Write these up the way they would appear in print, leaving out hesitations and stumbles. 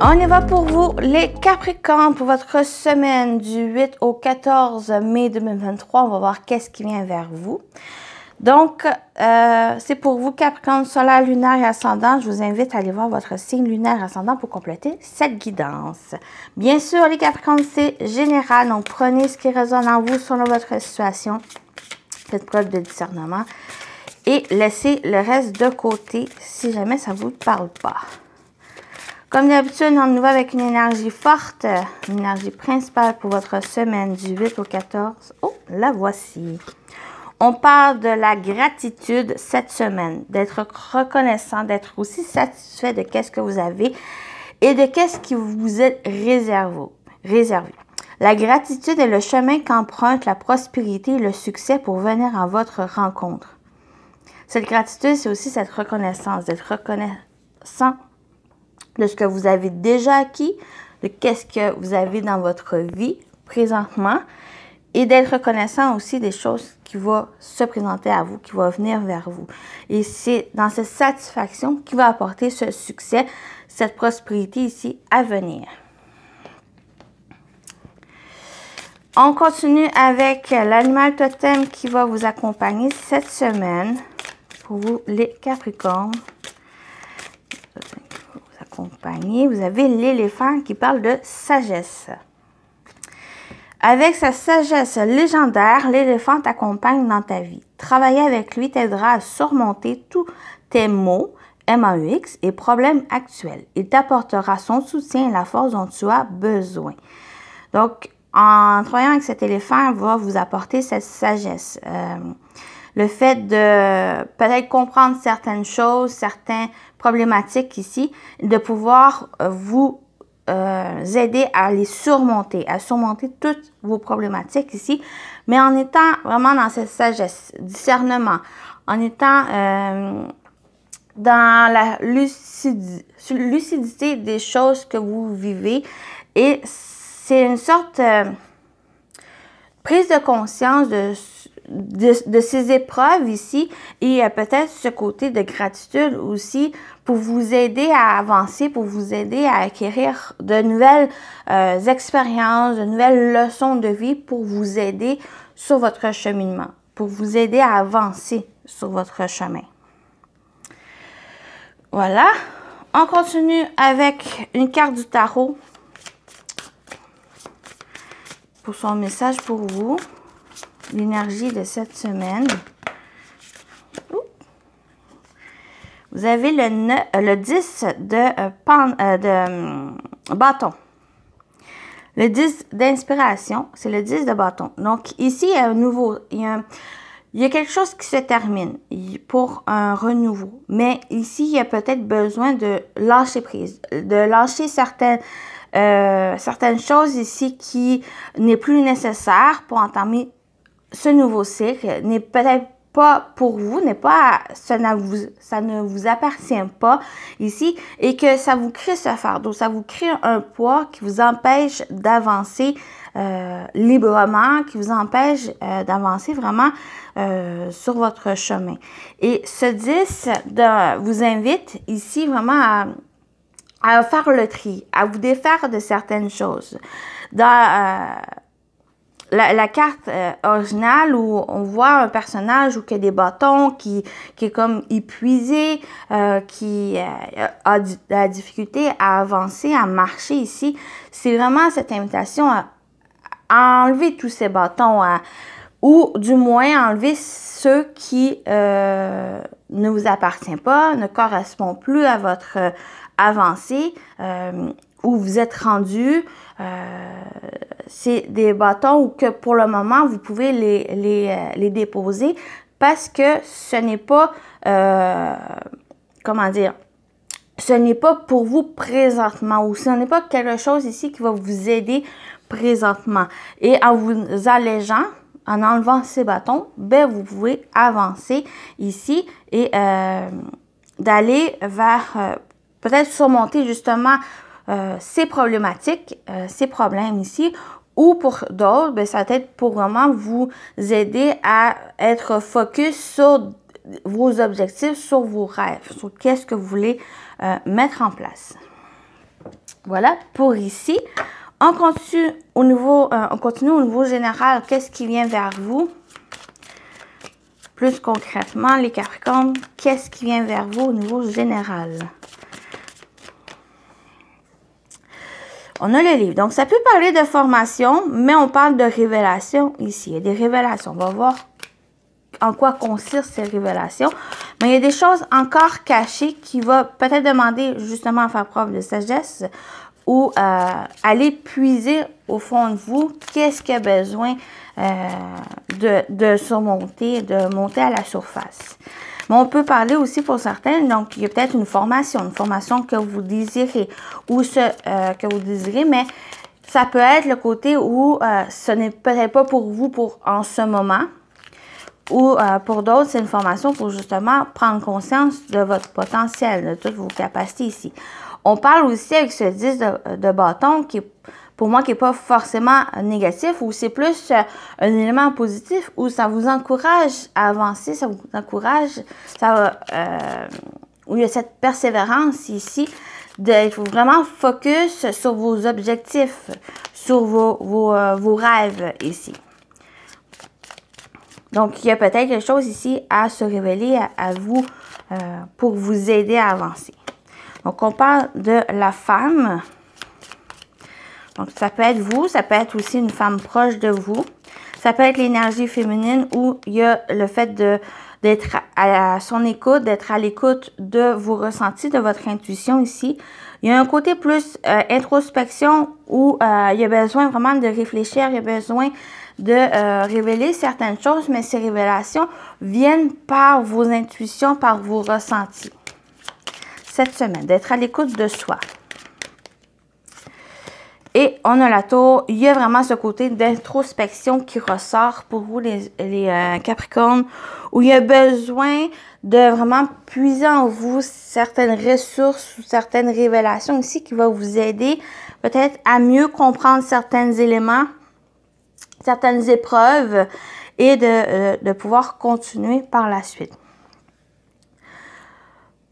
On y va pour vous, les Capricornes, pour votre semaine du 8 au 14 mai 2023. On va voir qu'est-ce qui vient vers vous. Donc, c'est pour vous, Capricorne, solaire, lunaire et ascendant. Je vous invite à aller voir votre signe lunaire et ascendant pour compléter cette guidance. Bien sûr, les Capricornes, c'est général. Donc, prenez ce qui résonne en vous selon votre situation. Faites preuve de discernement. Et laissez le reste de côté si jamais ça ne vous parle pas. Comme d'habitude, on y va avec une énergie forte, une énergie principale pour votre semaine du 8 au 14. Oh, la voici. On parle de la gratitude cette semaine, d'être reconnaissant, d'être aussi satisfait de qu'est-ce que vous avez et de qu'est-ce qui vous est réservé. La gratitude est le chemin qu'emprunte la prospérité et le succès pour venir à votre rencontre. Cette gratitude, c'est aussi cette reconnaissance, d'être reconnaissant de ce que vous avez déjà acquis, de qu'est-ce que vous avez dans votre vie présentement et d'être reconnaissant aussi des choses qui vont se présenter à vous, qui vont venir vers vous. Et c'est dans cette satisfaction qui va apporter ce succès, cette prospérité ici à venir. On continue avec l'animal totem qui va vous accompagner cette semaine pour vous les Capricornes. Vous avez l'éléphant qui parle de sagesse. Avec sa sagesse légendaire, l'éléphant t'accompagne dans ta vie. Travailler avec lui t'aidera à surmonter tous tes maux, MAUX, et problèmes actuels. Il t'apportera son soutien et la force dont tu as besoin. Donc, en travaillant avec cet éléphant, il va vous apporter cette sagesse. Le fait de peut-être comprendre certaines choses, certaines problématiques ici, de pouvoir vous aider à les surmonter, à surmonter toutes vos problématiques ici, mais en étant vraiment dans cette sagesse, discernement, en étant dans la lucidité des choses que vous vivez. Et c'est une sorte prise de conscience de ces épreuves ici et peut-être ce côté de gratitude aussi pour vous aider à avancer, pour vous aider à acquérir de nouvelles expériences, de nouvelles leçons de vie pour vous aider sur votre cheminement, pour vous aider à avancer sur votre chemin. Voilà, on continue avec une carte du tarot pour son message pour vous. L'énergie de cette semaine. Vous avez le 10 de bâton. Le 10 d'inspiration, c'est le 10 de bâton. Donc ici, il y a un nouveau, il y a quelque chose qui se termine pour un renouveau. Mais ici, il y a peut-être besoin de lâcher prise, de lâcher certaines choses ici qui n'est plus nécessaire pour entamer ce nouveau cycle, n'est peut-être pas pour vous, ça ne vous appartient pas ici et que ça vous crée ce fardeau, ça vous crée un poids qui vous empêche d'avancer librement, qui vous empêche d'avancer vraiment sur votre chemin. Et ce 10 vous invite ici vraiment à faire le tri, à vous défaire de certaines choses. Dans la carte originale où on voit un personnage où il y a des bâtons, qui est comme épuisé, qui a de la difficulté à avancer, à marcher ici, c'est vraiment cette invitation à enlever tous ces bâtons, ou du moins enlever ceux qui ne vous appartiennent pas, ne correspondent plus à votre avancée, où vous êtes rendu. C'est des bâtons où que pour le moment, vous pouvez les déposer parce que ce n'est pas, comment dire, ce n'est pas pour vous présentement ou ce n'est pas quelque chose ici qui va vous aider présentement. Et en vous allégeant, en enlevant ces bâtons, ben vous pouvez avancer ici et d'aller vers peut-être surmonter justement ces problématiques, ces problèmes ici, ou pour d'autres, ben, ça va être pour vraiment vous aider à être focus sur vos objectifs, sur vos rêves, sur qu'est-ce que vous voulez mettre en place. Voilà, pour ici. On continue au niveau général. Qu'est-ce qui vient vers vous? Plus concrètement, les Capricornes, qu'est-ce qui vient vers vous au niveau général? On a le livre. Donc, ça peut parler de formation, mais on parle de révélation ici. Il y a des révélations. On va voir en quoi consistent ces révélations. Mais il y a des choses encore cachées qui vont peut-être demander justement à faire preuve de sagesse ou aller puiser au fond de vous qu'est-ce qu'il y a besoin de surmonter, de monter à la surface. Mais on peut parler aussi pour certaines, donc il y a peut-être une formation que vous désirez ou que vous désirez, mais ça peut être le côté où ce n'est peut-être pas pour vous en ce moment, ou pour d'autres, c'est une formation pour justement prendre conscience de votre potentiel, de toutes vos capacités ici. On parle aussi avec ce 10 de bâton qui est, pour moi, qui n'est pas forcément négatif, ou c'est plus un élément positif, où ça vous encourage à avancer, ça vous encourage, où il y a cette persévérance ici, d'être vraiment focus sur vos objectifs, sur vos rêves ici. Donc, il y a peut-être quelque chose ici à se révéler à vous pour vous aider à avancer. Donc, on parle de la femme. Donc, ça peut être vous, ça peut être aussi une femme proche de vous. Ça peut être l'énergie féminine où il y a le fait d'être à son écoute, d'être à l'écoute de vos ressentis, de votre intuition ici. Il y a un côté plus introspection où il y a besoin vraiment de réfléchir, il y a besoin de révéler certaines choses, mais ces révélations viennent par vos intuitions, par vos ressentis. Cette semaine, d'être à l'écoute de soi. Et on a la tour, il y a vraiment ce côté d'introspection qui ressort pour vous les Capricornes, où il y a besoin de vraiment puiser en vous certaines ressources ou certaines révélations ici qui vont vous aider peut-être à mieux comprendre certains éléments, certaines épreuves et de pouvoir continuer par la suite.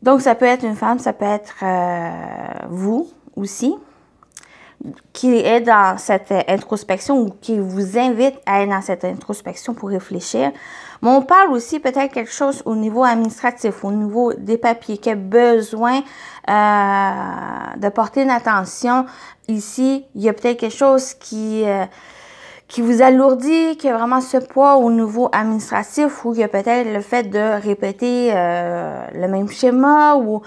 Donc, ça peut être une femme, ça peut être vous aussi, qui est dans cette introspection ou qui vous invite à être dans cette introspection pour réfléchir. Mais on parle aussi peut-être quelque chose au niveau administratif, au niveau des papiers, qui a besoin de porter une attention. Ici, il y a peut-être quelque chose qui vous alourdit, qui a vraiment ce poids au niveau administratif, ou il y a peut-être le fait de répéter le même schéma ou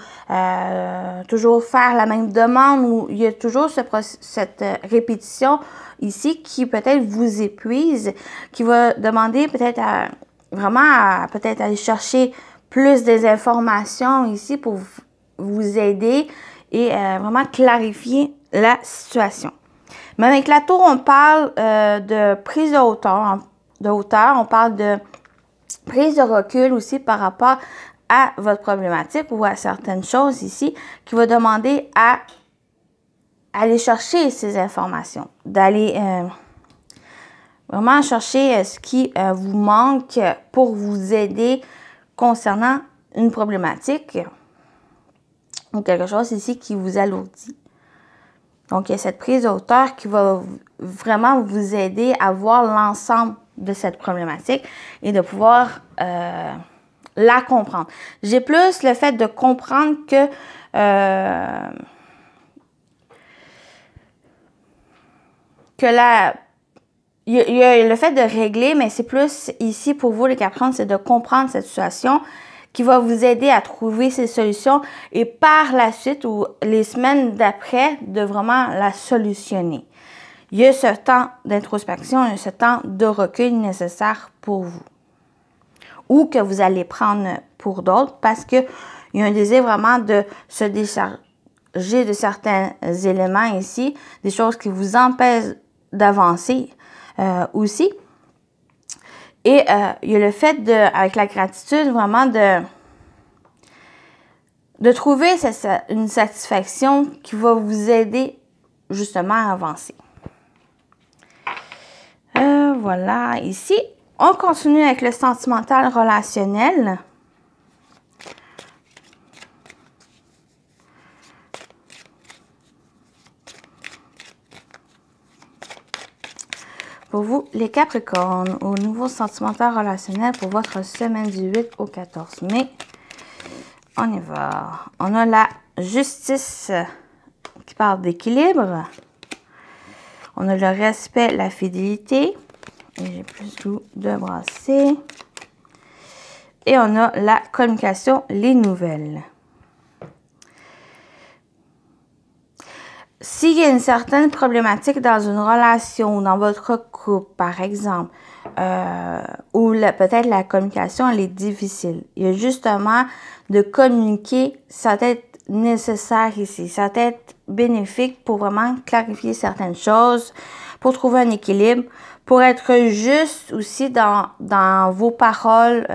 toujours faire la même demande, ou il y a toujours cette répétition ici qui peut-être vous épuise, qui va demander peut-être peut-être aller chercher plus des informations ici pour vous aider et vraiment clarifier la situation. Mais avec la tour, on parle de prise de hauteur, on parle de prise de recul aussi par rapport à votre problématique ou à certaines choses ici qui va demander à aller chercher ces informations, d'aller vraiment chercher ce qui vous manque pour vous aider concernant une problématique ou quelque chose ici qui vous alourdit. Donc, il y a cette prise de hauteur qui va vraiment vous aider à voir l'ensemble de cette problématique et de pouvoir la comprendre. J'ai plus le fait de comprendre que il y a le fait de régler, mais c'est plus ici pour vous les Capricornes, c'est de comprendre cette situation qui va vous aider à trouver ces solutions et par la suite ou les semaines d'après, de vraiment la solutionner. Il y a ce temps d'introspection, il y a ce temps de recul nécessaire pour vous ou que vous allez prendre pour d'autres parce qu'il y a un désir vraiment de se décharger de certains éléments ici, des choses qui vous empêchent d'avancer aussi. Et il y a le fait avec la gratitude, vraiment de trouver une satisfaction qui va vous aider justement à avancer. Voilà, ici, on continue avec le sentimental relationnel. Pour vous, les Capricornes, au niveau sentimental relationnel pour votre semaine du 8 au 14 mai. On y va. On a la justice qui parle d'équilibre. On a le respect, la fidélité. Et j'ai plus de brasser. Et on a la communication, les nouvelles. S'il y a une certaine problématique dans une relation, dans votre couple, par exemple, où peut-être la communication, elle est difficile. Il y a justement de communiquer, ça va être nécessaire ici. Ça va être bénéfique pour vraiment clarifier certaines choses, pour trouver un équilibre, pour être juste aussi dans vos paroles,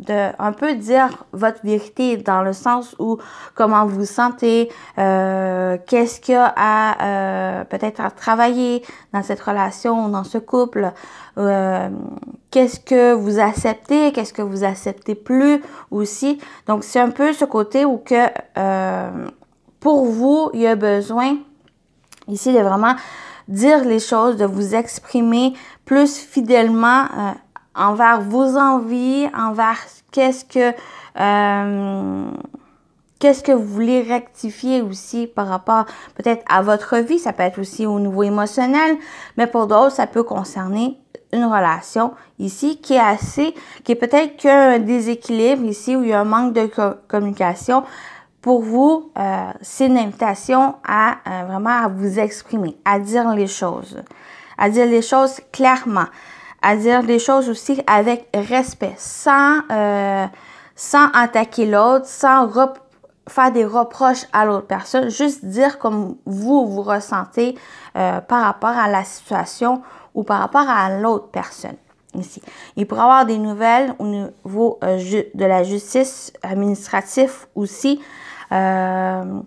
de un peu dire votre vérité dans le sens où comment vous vous sentez, qu'est-ce qu'il y a à peut-être à travailler dans cette relation, dans ce couple, qu'est-ce que vous acceptez, qu'est-ce que vous acceptez plus aussi. Donc c'est un peu ce côté où que pour vous, il y a besoin ici de vraiment dire les choses, de vous exprimer plus fidèlement envers vos envies, envers qu'est-ce que vous voulez rectifier aussi par rapport peut-être à votre vie. Ça peut être aussi au niveau émotionnel, mais pour d'autres, ça peut concerner une relation ici qui est peut-être qu'un déséquilibre ici où il y a un manque de communication. Pour vous, c'est une invitation à vraiment à vous exprimer, à dire les choses clairement, à dire des choses aussi avec respect, sans attaquer l'autre, sans faire des reproches à l'autre personne, juste dire comme vous ressentez par rapport à la situation ou par rapport à l'autre personne. Ici. Il pourrait y avoir des nouvelles au niveau de la justice administrative aussi. Donc,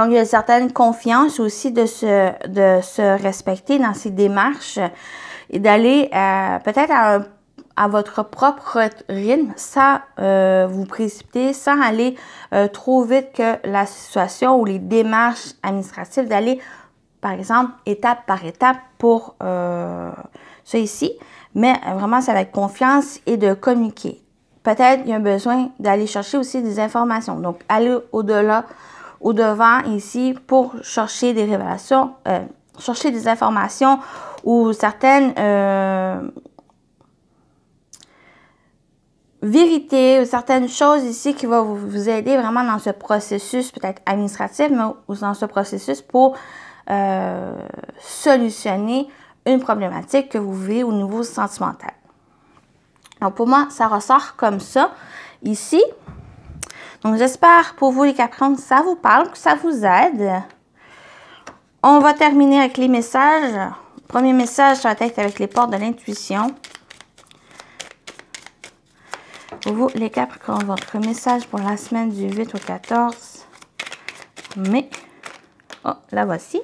il y a une certaine confiance aussi de se respecter dans ses démarches et d'aller peut-être à votre propre rythme sans vous précipiter, sans aller trop vite que la situation ou les démarches administratives, d'aller, par exemple, étape par étape pour ça ici. Mais vraiment, c'est avec confiance et de communiquer. Peut-être il y a besoin d'aller chercher aussi des informations. Donc, aller au-devant ici pour chercher des révélations, chercher des informations ou certaines vérités ou certaines choses ici qui vont vous aider vraiment dans ce processus peut-être administratif, mais ou dans ce processus pour solutionner une problématique que vous vivez au niveau sentimental. Donc, pour moi, ça ressort comme ça ici. Donc, j'espère pour vous les Capricornes, ça vous parle, que ça vous aide. On va terminer avec les messages. Premier message, ça va être avec les portes de l'intuition. Pour vous, les Capricornes, votre message pour la semaine du 8 au 14 mai. Oh, la voici.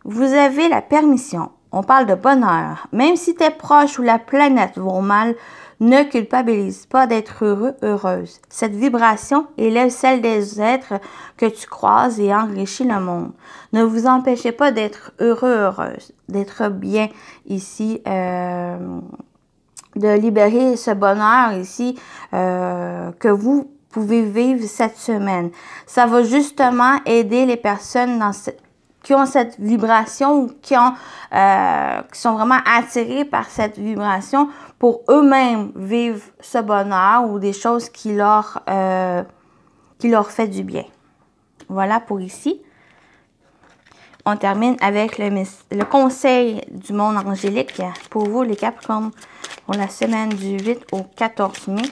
Vous avez la permission. On parle de bonheur. Même si tes proches ou la planète vont mal, ne culpabilise pas d'être heureux, heureuse. Cette vibration élève celle des êtres que tu croises et enrichit le monde. Ne vous empêchez pas d'être heureux, heureuse, d'être bien ici, de libérer ce bonheur ici que vous pouvez vivre cette semaine. Ça va justement aider les personnes qui ont cette vibration ou qui sont vraiment attirés par cette vibration pour eux-mêmes vivre ce bonheur ou des choses qui leur fait du bien. Voilà pour ici. On termine avec le conseil du monde angélique pour vous, les Capricornes, pour la semaine du 8 au 14 mai.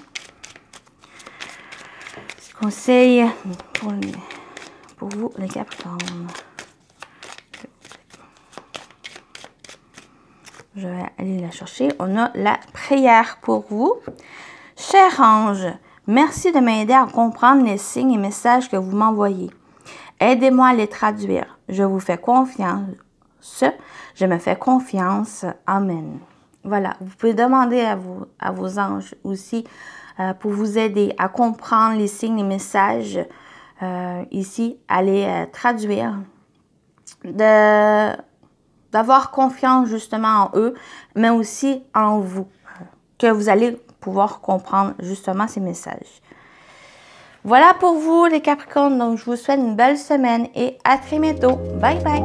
Conseil pour vous, les Capricornes. Je vais aller la chercher. On a la prière pour vous. Cher ange, merci de m'aider à comprendre les signes et messages que vous m'envoyez. Aidez-moi à les traduire. Je vous fais confiance. Je me fais confiance. Amen. Voilà. Vous pouvez demander à vos anges aussi pour vous aider à comprendre les signes et messages ici, à les traduire. d'avoir confiance justement en eux, mais aussi en vous, que vous allez pouvoir comprendre justement ces messages. Voilà pour vous les Capricornes, donc je vous souhaite une belle semaine et à très bientôt. Bye bye!